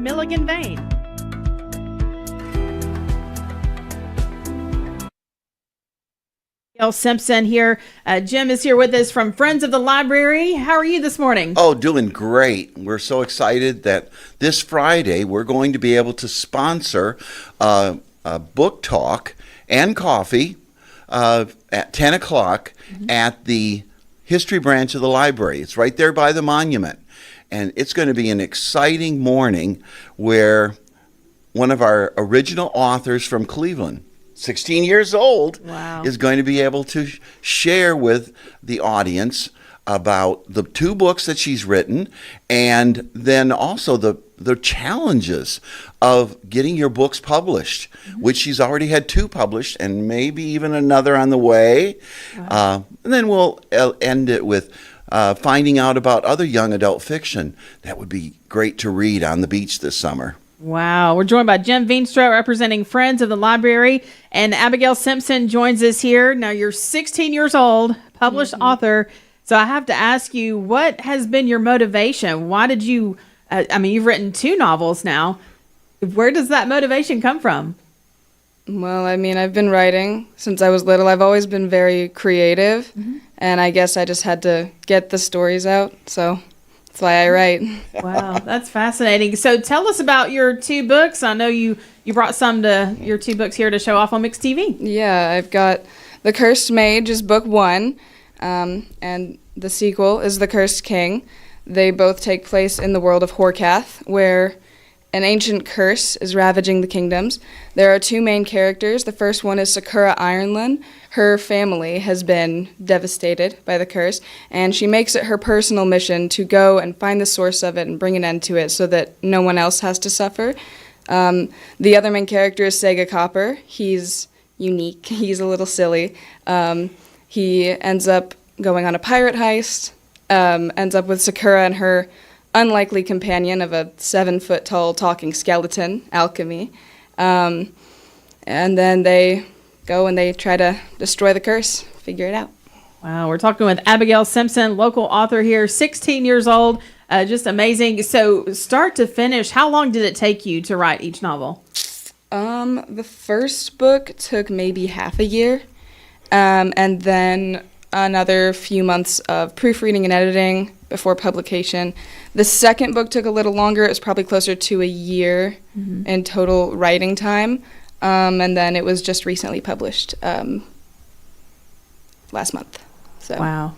Milligan Vane. Abigail Simpson here. Jim is here with us from Friends of the Library. How are you this morning? Oh, doing great. We're so excited that this Friday we're going to be able to sponsor a book talk and coffee at 10 o'clock at the history branch of the library. It's right there by the monument. And it's going to be an exciting morning where one of our original authors from Cleveland, 16 years old, Wow. is going to be able to share with the audience about the two books that she's written, and then also the challenges of getting your books published, which she's already had two published and maybe even another on the way. Wow. And then we'll end it with finding out about other young adult fiction that would be great to read on the beach this summer. Wow. We're joined by Jim Veenstra representing Friends of the Library, and Abigail Simpson joins us here. Now, you're 16 years old, published author. So I have to ask you, what has been your motivation? Why did you, you've written two novels now. Where does that motivation come from? Well, I've been writing since I was little. I've always been very creative, and I guess I just had to get the stories out, so that's why I write. Wow, that's fascinating. So tell us about your two books. I know you brought your two books here to show off on Mixed TV. Yeah, I've got The Cursed Mage is book one, and the sequel is The Cursed King. They both take place in the world of Horkath, where an ancient curse is ravaging the kingdoms. There are two main characters. The first one is Sakura Ironland. Her family has been devastated by the curse, and she makes it her personal mission to go and find the source of it and bring an end to it so that no one else has to suffer. The other main character is Sega Copper. He's unique. He's a little silly. He ends up going on a pirate heist, ends up with Sakura and her unlikely companion of a 7-foot-tall talking skeleton, Alchemy. And then they go and they try to destroy the curse, figure it out. Wow, we're talking with Abigail Simpson, local author here, 16 years old, just amazing. So start to finish, how long did it take you to write each novel? The first book took maybe half a year, and then another few months of proofreading and editing before publication. The second book took a little longer. It was probably closer to a year in total writing time, and then it was just recently published last month. So. Wow.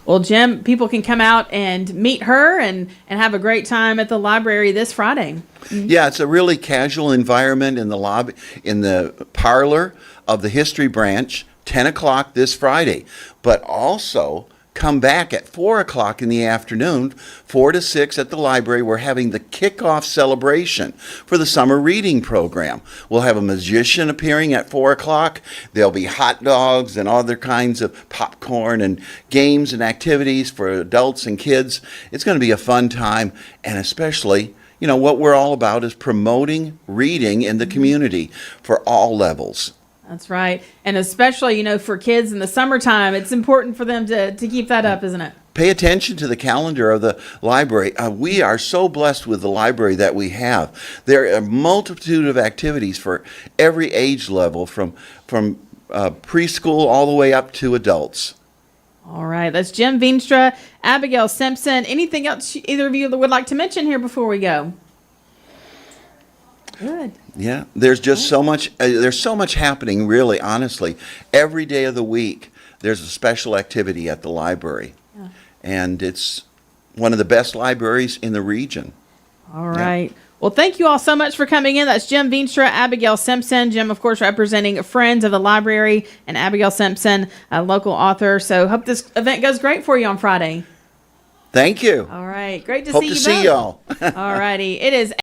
Well, Jim, people can come out and meet her and have a great time at the library this Friday. Yeah, it's a really casual environment in the lobby, in the parlor of the history branch, 10 o'clock this Friday. But also come back at 4 o'clock in the afternoon, 4 to 6 at the library. We're having the kickoff celebration for the summer reading program. We'll have a magician appearing at 4 o'clock. There'll be hot dogs and other kinds of popcorn and games and activities for adults and kids. It's going to be a fun time, and especially, what we're all about is promoting reading in the community for all levels. That's right. And especially, for kids in the summertime, it's important for them to keep that up, isn't it? Pay attention to the calendar of the library. We are so blessed with the library that we have. There are a multitude of activities for every age level, from preschool all the way up to adults. All right. That's Jim Veenstra, Abigail Simpson. Anything else either of you would like to mention here before we go? Good. Yeah, there's just so much. There's so much happening, really, honestly. Every day of the week, there's a special activity at the library. Yeah. And it's one of the best libraries in the region. All right. Yeah. Well, thank you all so much for coming in. That's Jim Veenstra, Abigail Simpson. Jim, of course, representing Friends of the Library, and Abigail Simpson, a local author. So hope this event goes great for you on Friday. Thank you. All right. Great to Hope see you to both. see y'all. All righty. It is